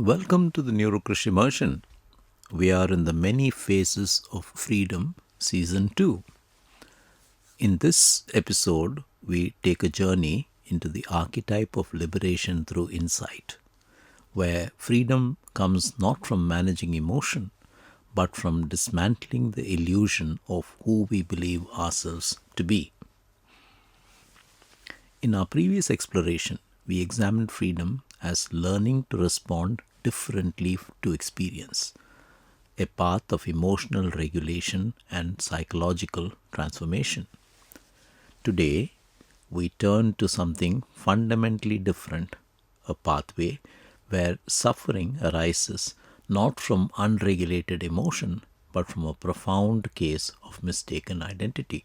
Welcome to the Neurokrish Immersion. We are in the Many Phases of Freedom Season 2. In this episode, we take a journey into the archetype of liberation through insight, where freedom comes not from managing emotion, but from dismantling the illusion of who we believe ourselves to be. In our previous exploration, we examined freedom as learning to respond differently to experience, a path of emotional regulation and psychological transformation. Today, we turn to something fundamentally different, a pathway where suffering arises not from unregulated emotion, but from a profound case of mistaken identity.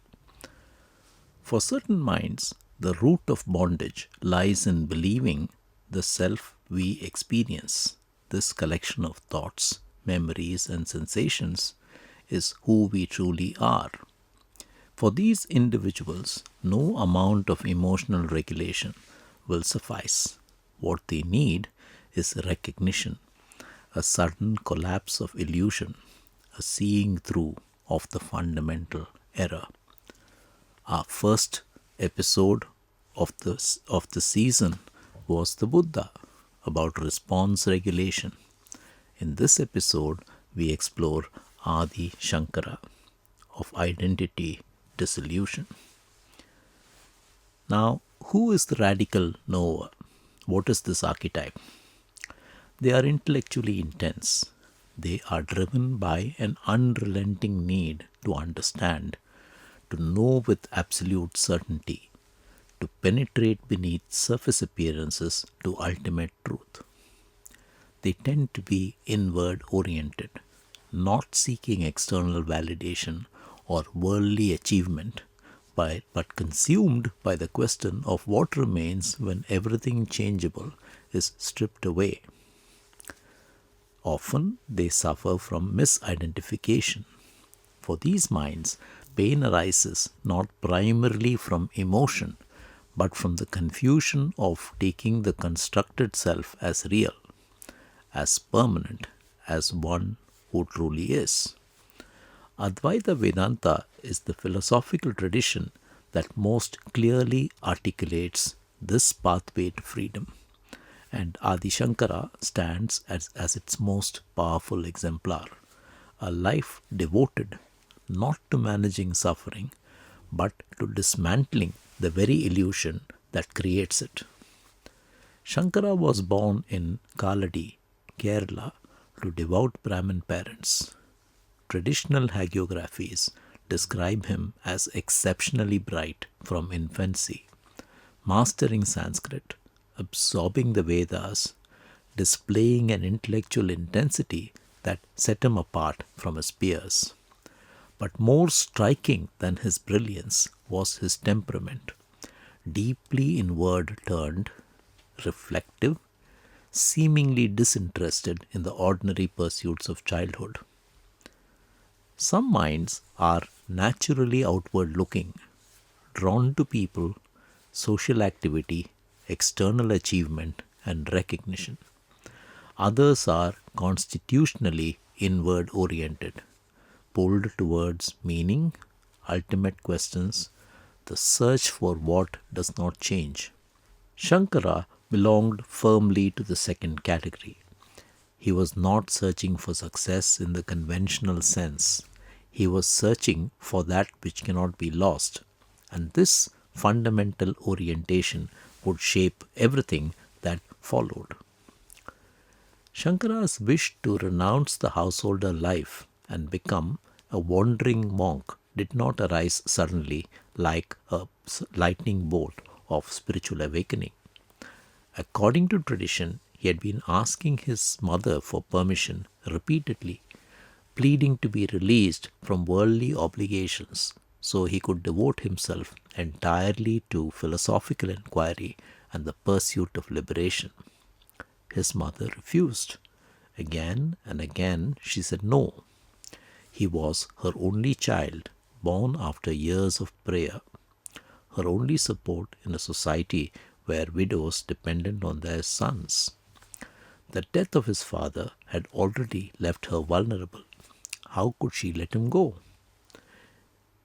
For certain minds, the root of bondage lies in believing the self we experience, this collection of thoughts, memories, and sensations, is who we truly are. For these individuals, no amount of emotional regulation will suffice. What they need is recognition, a sudden collapse of illusion, a seeing through of the fundamental error. Our first episode of the season was the Buddha, about response regulation. In this episode, we explore Adi Shankara, of identity dissolution. Now, who is the radical knower? What is this archetype? They are intellectually intense. They are driven by an unrelenting need to understand, to know with absolute certainty, to penetrate beneath surface appearances to ultimate truth. They tend to be inward oriented, not seeking external validation or worldly achievement, but consumed by the question of what remains when everything changeable is stripped away. Often they suffer from misidentification. For these minds, pain arises not primarily from emotion, but from the confusion of taking the constructed self as real, as permanent, as one who truly is. Advaita Vedanta is the philosophical tradition that most clearly articulates this pathway to freedom, and Adi Shankara stands as its most powerful exemplar, a life devoted not to managing suffering, but to dismantling the very illusion that creates it. Shankara was born in Kaladi, Kerala, to devout Brahmin parents. Traditional hagiographies describe him as exceptionally bright from infancy, mastering Sanskrit, absorbing the Vedas, displaying an intellectual intensity that set him apart from his peers. But more striking than his brilliance was his temperament, deeply inward turned, reflective, seemingly disinterested in the ordinary pursuits of childhood. Some minds are naturally outward looking, drawn to people, social activity, external achievement, and recognition. Others are constitutionally inward oriented, pulled towards meaning, ultimate questions, the search for what does not change. Shankara belonged firmly to the second category. He was not searching for success in the conventional sense. He was searching for that which cannot be lost, and this fundamental orientation would shape everything that followed. Shankara's wish to renounce the householder life and become a wandering monk did not arise suddenly like a lightning bolt of spiritual awakening. According to tradition, he had been asking his mother for permission repeatedly, pleading to be released from worldly obligations so he could devote himself entirely to philosophical inquiry and the pursuit of liberation. His mother refused. Again and again she said no. He was her only child, born after years of prayer, her only support in a society where widows depended on their sons. The death of his father had already left her vulnerable. How could she let him go?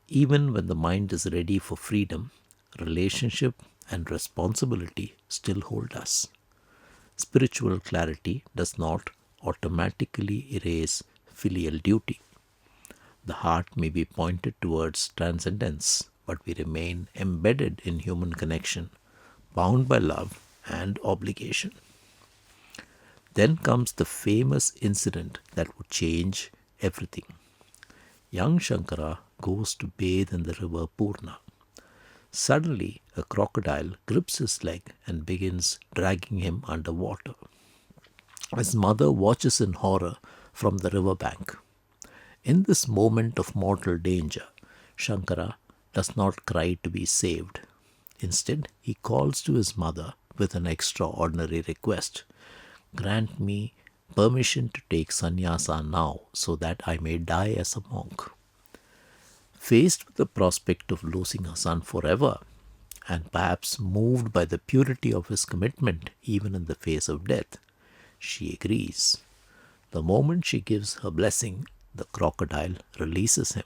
Even when the mind is ready for freedom, relationship and responsibility still hold us. Spiritual clarity does not automatically erase filial duty. The heart may be pointed towards transcendence, but we remain embedded in human connection, bound by love and obligation. Then comes the famous incident that would change everything. Young Shankara goes to bathe in the river Purna. Suddenly, a crocodile grips his leg and begins dragging him underwater. His mother watches in horror from the riverbank. In this moment of mortal danger, Shankara does not cry to be saved. Instead, he calls to his mother with an extraordinary request. Grant me permission to take sannyasa now so that I may die as a monk. Faced with the prospect of losing her son forever, and perhaps moved by the purity of his commitment even in the face of death, she agrees. The moment she gives her blessing, the crocodile releases him.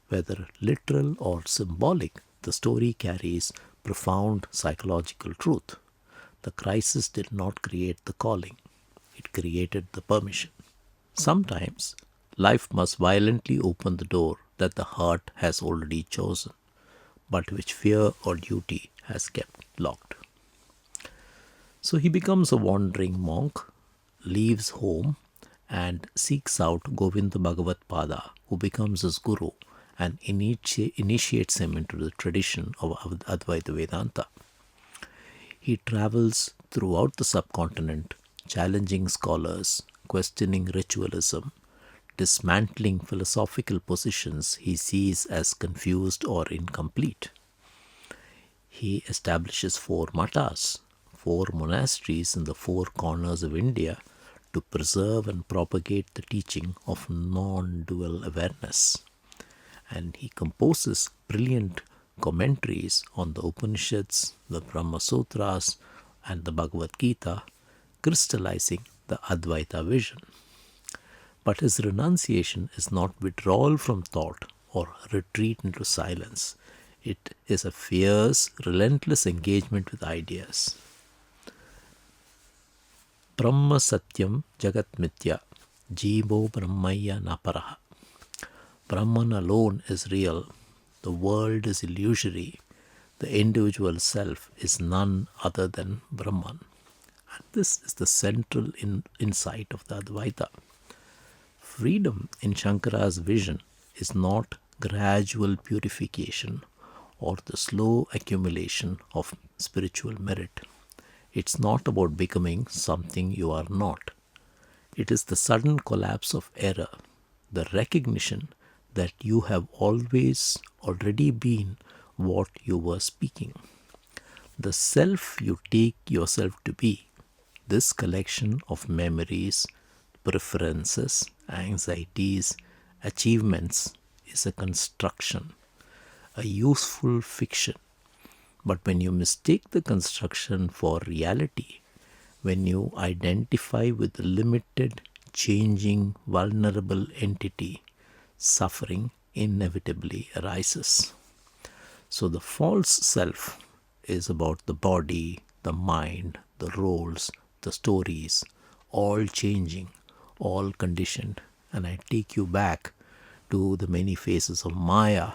Whether literal or symbolic, the story carries profound psychological truth. The crisis did not create the calling, it created the permission. Sometimes life must violently open the door that the heart has already chosen, but which fear or duty has kept locked. So he becomes a wandering monk, leaves home, and seeks out Govinda Bhagavat Pada, who becomes his guru and initiates him into the tradition of Advaita Vedanta. He travels throughout the subcontinent, challenging scholars, questioning ritualism, dismantling philosophical positions he sees as confused or incomplete. He establishes 4 matas, 4 monasteries in the 4 corners of India to preserve and propagate the teaching of non-dual awareness. And he composes brilliant commentaries on the Upanishads, the Brahma Sutras, and the Bhagavad Gita, crystallizing the Advaita vision. But his renunciation is not withdrawal from thought or retreat into silence. It is a fierce, relentless engagement with ideas. Brahma Satyam Jagat Mithya, Jivo Brahmaya Naparaha. Brahman alone is real, the world is illusory, the individual self is none other than Brahman. And this is the central insight of the Advaita. Freedom in Shankara's vision is not gradual purification or the slow accumulation of spiritual merit. It's not about becoming something you are not. It is the sudden collapse of error, the recognition that you have already been what you were speaking. The self you take yourself to be, this collection of memories, preferences, anxieties, achievements, is a construction, a useful fiction. But when you mistake the construction for reality, when you identify with the limited, changing, vulnerable entity, suffering inevitably arises. So the false self is about the body, the mind, the roles, the stories, all changing, all conditioned. And I take you back to the Many Faces of Maya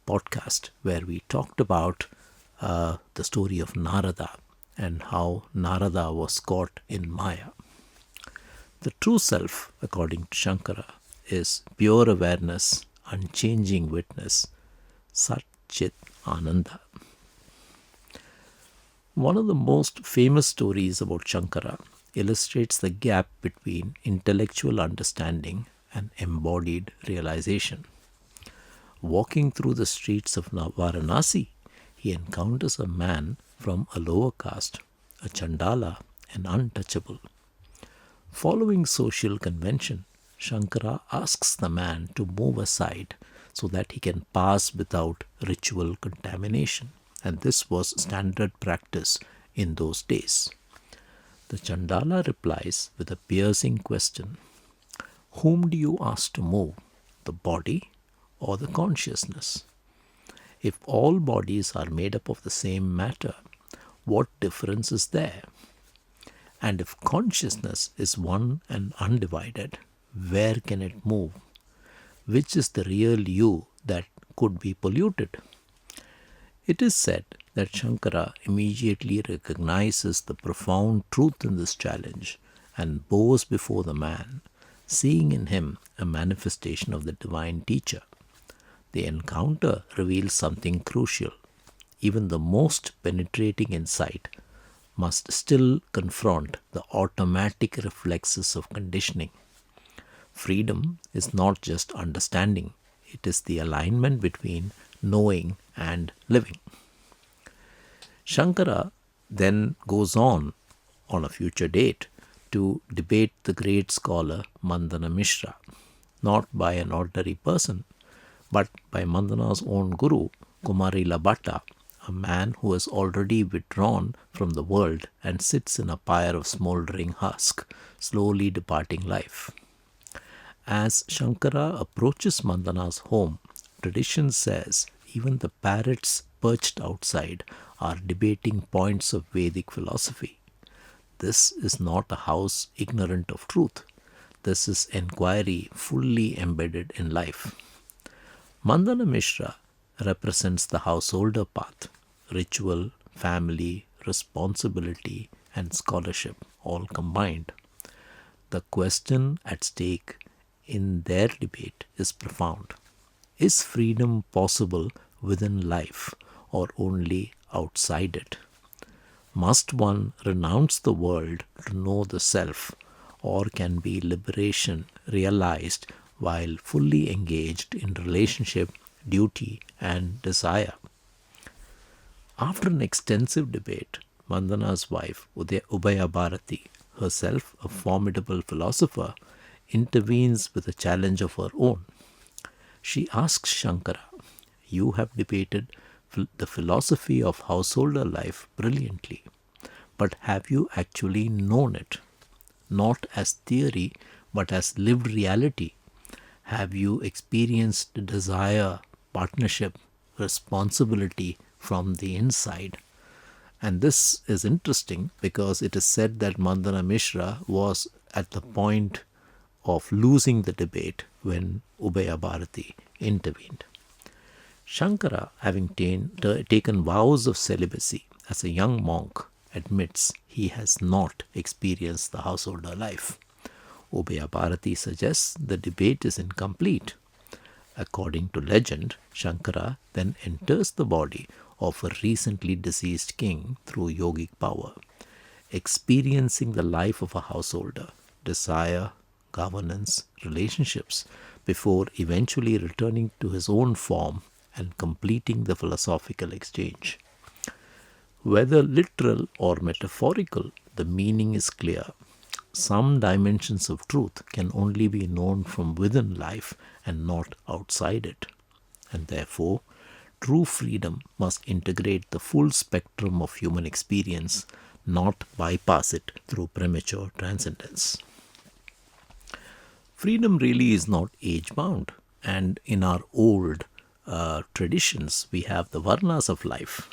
podcast, where we talked about the story of Narada and how Narada was caught in Maya. The true self, according to Shankara, is pure awareness, unchanging witness, Sat Chit Ananda. One of the most famous stories about Shankara illustrates the gap between intellectual understanding and embodied realization. Walking through the streets of Varanasi, he encounters a man from a lower caste, a Chandala, an untouchable. Following social convention, Shankara asks the man to move aside so that he can pass without ritual contamination. And this was standard practice in those days. The Chandala replies with a piercing question: whom do you ask to move, the body or the consciousness? If all bodies are made up of the same matter, what difference is there? And if consciousness is one and undivided, where can it move? Which is the real you that could be polluted? It is said that Shankara immediately recognizes the profound truth in this challenge and bows before the man, seeing in him a manifestation of the divine teacher. The encounter reveals something crucial. Even the most penetrating insight must still confront the automatic reflexes of conditioning. Freedom is not just understanding, it is the alignment between knowing and living. Shankara then goes on a future date to debate the great scholar Mandana Mishra, not by an ordinary person, but by Mandana's own guru, Kumarila Bhatta, a man who has already withdrawn from the world and sits in a pyre of smouldering husk, slowly departing life. As Shankara approaches Mandana's home, tradition says even the parrots perched outside are debating points of Vedic philosophy. This is not a house ignorant of truth. This is inquiry fully embedded in life. Mandana Mishra represents the householder path: ritual, family, responsibility, and scholarship all combined. The question at stake in their debate is profound. Is freedom possible within life or only outside it? Must one renounce the world to know the self, or can be liberation realized while fully engaged in relationship, duty, and desire? After an extensive debate, Mandana's wife, Ubaya Bharati, herself a formidable philosopher, intervenes with a challenge of her own. She asks Shankara, "You have debated the philosophy of householder life brilliantly, but have you actually known it? Not as theory, but as lived reality. Have you experienced desire, partnership, responsibility from the inside?" And this is interesting because it is said that Mandana Mishra was at the point of losing the debate when Ubaya Bharati intervened. Shankara, having taken vows of celibacy as a young monk, admits he has not experienced the householder life. Ubaya Bharati suggests the debate is incomplete. According to legend, Shankara then enters the body of a recently deceased king through yogic power, experiencing the life of a householder, desire, governance, relationships, before eventually returning to his own form and completing the philosophical exchange. Whether literal or metaphorical, the meaning is clear. Some dimensions of truth can only be known from within life and not outside it. And therefore, true freedom must integrate the full spectrum of human experience, not bypass it through premature transcendence. Freedom really is not age-bound, and in our old traditions, we have the varnas of life.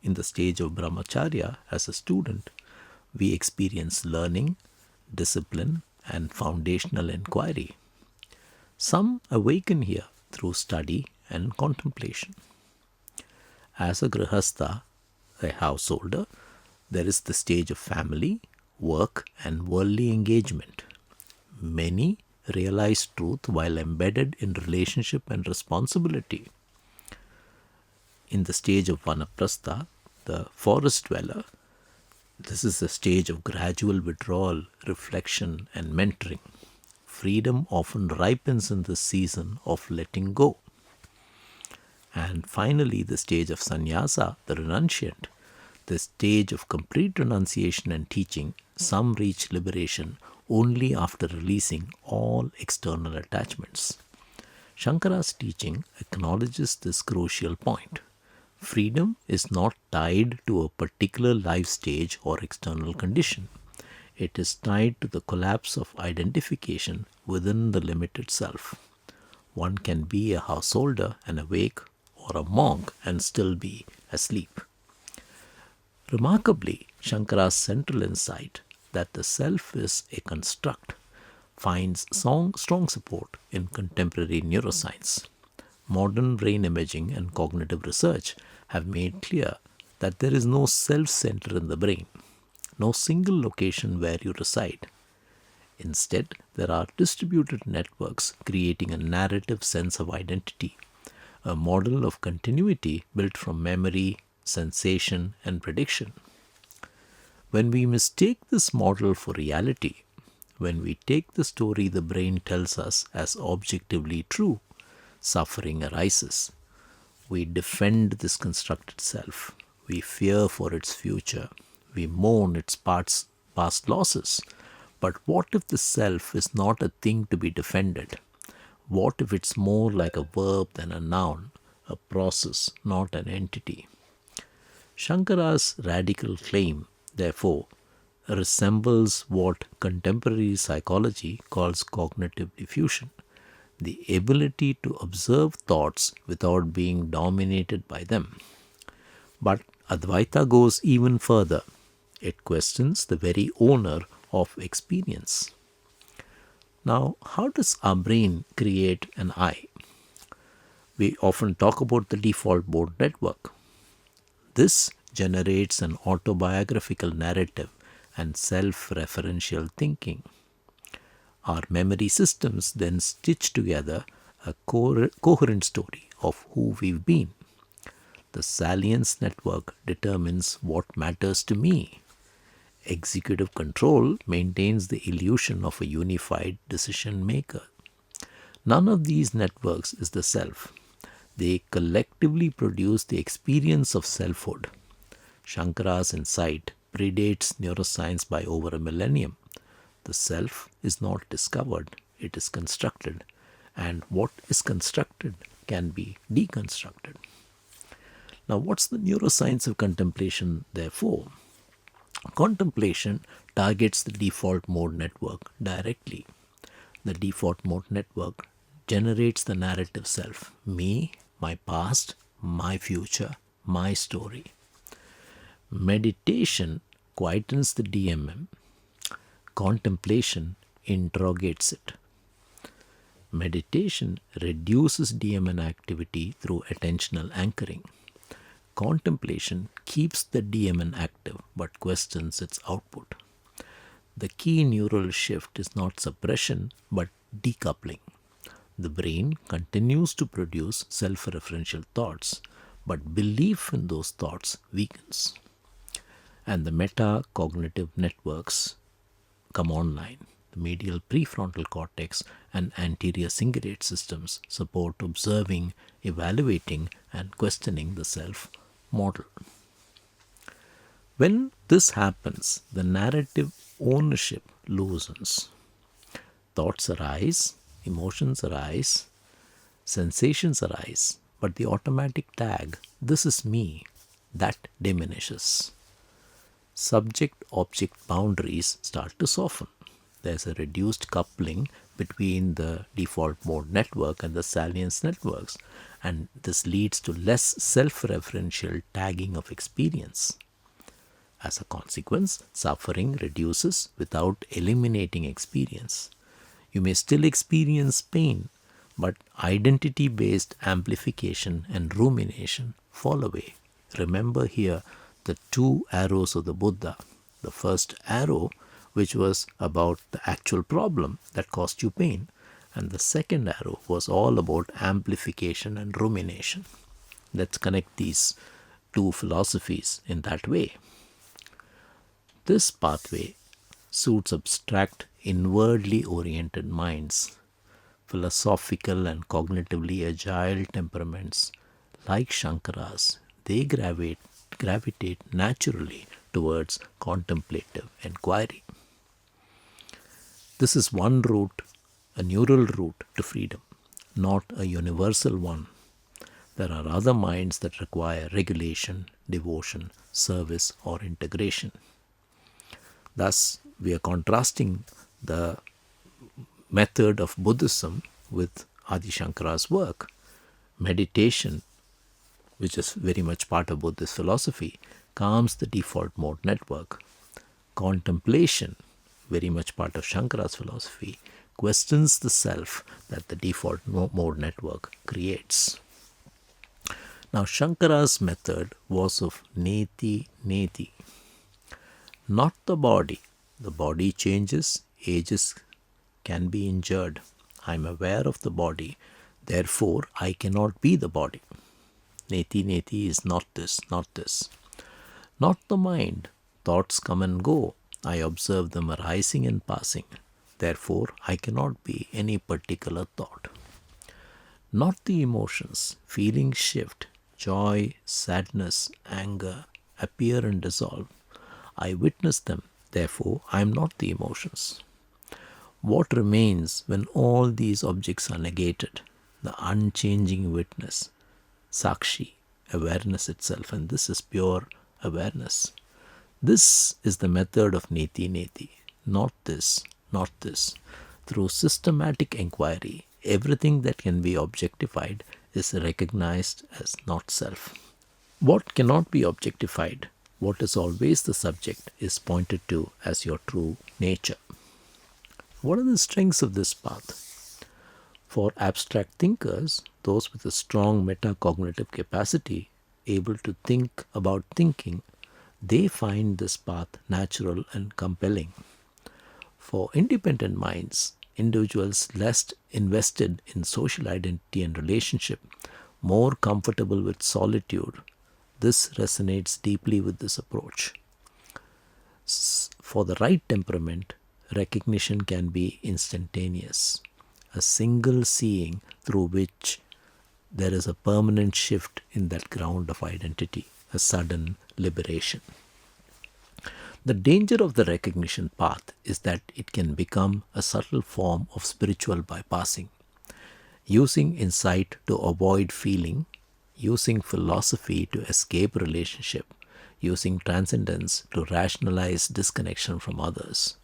In the stage of brahmacharya, as a student, we experience learning, discipline, and foundational inquiry. Some awaken here through study and contemplation. As a grihastha, a householder, there is the stage of family, work, and worldly engagement. Many realize truth while embedded in relationship and responsibility. In the stage of vanaprastha, the forest dweller, this is a stage of gradual withdrawal, reflection, and mentoring. Freedom often ripens in this season of letting go. And finally, the stage of sannyasa, the renunciant, the stage of complete renunciation and teaching. Some reach liberation only after releasing all external attachments. Shankara's teaching acknowledges this crucial point. Freedom is not tied to a particular life stage or external condition. It is tied to the collapse of identification within the limited self. One can be a householder and awake, or a monk and still be asleep. Remarkably, Shankara's central insight that the self is a construct finds strong support in contemporary neuroscience. Modern brain imaging and cognitive research have made clear that there is no self-center in the brain, no single location where you reside. Instead, there are distributed networks creating a narrative sense of identity, a model of continuity built from memory, sensation, and prediction. When we mistake this model for reality, when we take the story the brain tells us as objectively true, suffering arises. We defend this constructed self. We fear for its future. We mourn its past losses. But what if the self is not a thing to be defended? What if it's more like a verb than a noun, a process, not an entity? Shankara's radical claim, therefore, resembles what contemporary psychology calls cognitive diffusion, the ability to observe thoughts without being dominated by them. But Advaita goes even further. It questions the very owner of experience. Now, how does our brain create an I? We often talk about the default mode network. This generates an autobiographical narrative and self-referential thinking. Our memory systems then stitch together a coherent story of who we've been. The salience network determines what matters to me. Executive control maintains the illusion of a unified decision maker. None of these networks is the self. They collectively produce the experience of selfhood. Shankara's insight predates neuroscience by over a millennium. The self is not discovered, it is constructed, and what is constructed can be deconstructed. Now, what's the neuroscience of contemplation, therefore? Contemplation targets the default mode network directly. The default mode network generates the narrative self, me, my past, my future, my story. Meditation quietens the DMM. Contemplation interrogates it. Meditation reduces DMN activity through attentional anchoring. Contemplation keeps the DMN active but questions its output. The key neural shift is not suppression but decoupling. The brain continues to produce self-referential thoughts, but belief in those thoughts weakens. And the metacognitive networks come online. The medial prefrontal cortex and anterior cingulate systems support observing, evaluating, and questioning the self model. When this happens, the narrative ownership loosens. Thoughts arise, emotions arise, sensations arise, but the automatic tag, "this is me," that diminishes. Subject-object boundaries start to soften. There's a reduced coupling between the default mode network and the salience networks, and this leads to less self-referential tagging of experience. As a consequence, suffering reduces without eliminating experience. You may still experience pain, but identity-based amplification and rumination fall away. Remember here the two arrows of the Buddha. The first arrow, which was about the actual problem that caused you pain, and the second arrow was all about amplification and rumination. Let's connect these two philosophies in that way. This pathway suits abstract, inwardly oriented minds, philosophical and cognitively agile temperaments like Shankara's. They gravitate naturally towards contemplative inquiry. This is one route, a neural route to freedom, not a universal one. There are other minds that require regulation, devotion, service, or integration. Thus, we are contrasting the method of Buddhism with Adi Shankara's work. Meditation, which is very much part of Buddhist philosophy, calms the default mode network. Contemplation, very much part of Shankara's philosophy, questions the self that the default mode network creates. Now, Shankara's method was of neti neti, not the body. The body changes, ages, can be injured. I am aware of the body, therefore I cannot be the body. Neti neti is not this, not this. Not the mind. Thoughts come and go. I observe them arising and passing. Therefore, I cannot be any particular thought. Not the emotions. Feelings shift. Joy, sadness, anger appear and dissolve. I witness them. Therefore, I am not the emotions. What remains when all these objects are negated? The unchanging witness, sakshi, awareness itself, and this is pure awareness. This is the method of neti neti, not this, not this. Through systematic inquiry, everything that can be objectified is recognized as not self. What cannot be objectified, what is always the subject, is pointed to as your true nature. What are the strengths of this path? For abstract thinkers, those with a strong metacognitive capacity, able to think about thinking, they find this path natural and compelling. For independent minds, individuals less invested in social identity and relationship, more comfortable with solitude, this resonates deeply with this approach. For the right temperament, recognition can be instantaneous, a single seeing through which there is a permanent shift in that ground of identity, a sudden liberation. The danger of the recognition path is that it can become a subtle form of spiritual bypassing, using insight to avoid feeling, using philosophy to escape relationship, using transcendence to rationalize disconnection from others.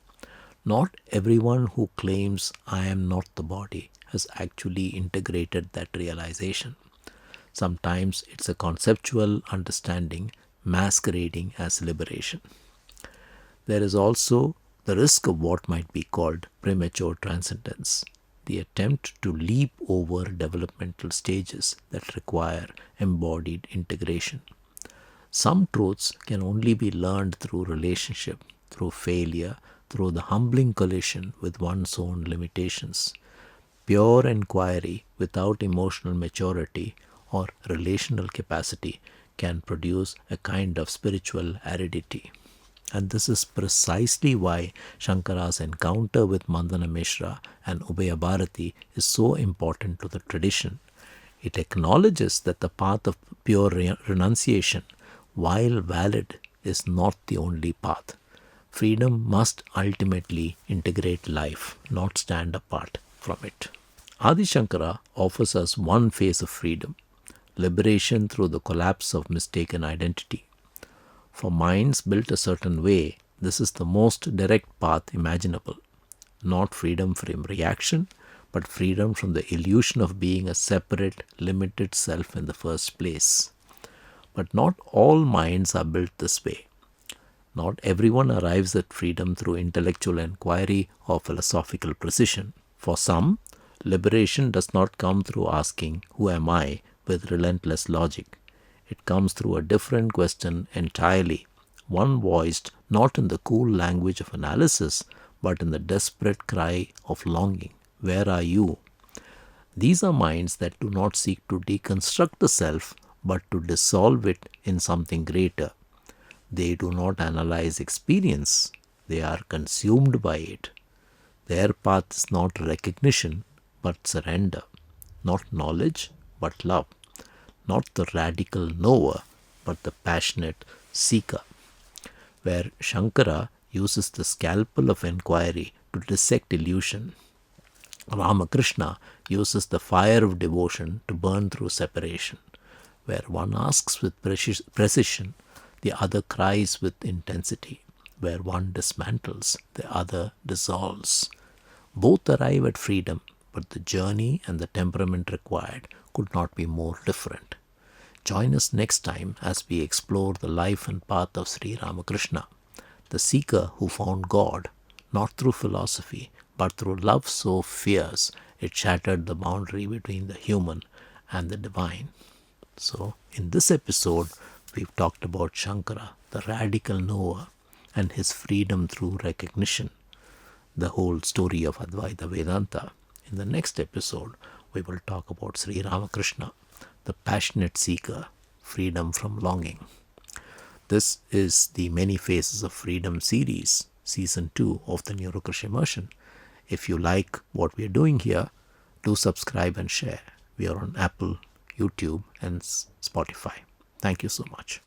Not everyone who claims I am not the body has actually integrated that realization. Sometimes it's a conceptual understanding masquerading as liberation. There is also the risk of what might be called premature transcendence, the attempt to leap over developmental stages that require embodied integration. Some truths can only be learned through relationship, through failure, through the humbling collision with one's own limitations. Pure inquiry without emotional maturity or relational capacity can produce a kind of spiritual aridity. And this is precisely why Shankara's encounter with Mandana Mishra and Ubaya Bharati is so important to the tradition. It acknowledges that the path of pure renunciation, while valid, is not the only path. Freedom must ultimately integrate life, not stand apart from it. Adi Shankara offers us one phase of freedom, liberation through the collapse of mistaken identity. For minds built a certain way, this is the most direct path imaginable. Not freedom from reaction, but freedom from the illusion of being a separate, limited self in the first place. But not all minds are built this way. Not everyone arrives at freedom through intellectual inquiry or philosophical precision. For some, liberation does not come through asking, "Who am I?" with relentless logic. It comes through a different question entirely, one voiced not in the cool language of analysis, but in the desperate cry of longing. Where are you? These are minds that do not seek to deconstruct the self, but to dissolve it in something greater. They do not analyze experience, they are consumed by it. Their path is not recognition, but surrender, not knowledge, but love, not the radical knower, but the passionate seeker. Where Shankara uses the scalpel of inquiry to dissect illusion, Ramakrishna uses the fire of devotion to burn through separation. Where one asks with precision, the other cries with intensity. where one dismantles, the other dissolves. Both arrive at freedom, but the journey and the temperament required could not be more different. Join us next time as we explore the life and path of Sri Ramakrishna, the seeker who found God, not through philosophy, but through love so fierce it shattered the boundary between the human and the divine. So, in this episode, we've talked about Shankara, the radical knower, and his freedom through recognition, the whole story of Advaita Vedanta. In the next episode, we will talk about Sri Ramakrishna, the passionate seeker, freedom from longing. This is the Many Faces of Freedom series, Season 2 of the Neurokrish Immersion. If you like what we are doing here, do subscribe and share. We are on Apple, YouTube, and Spotify. Thank you so much.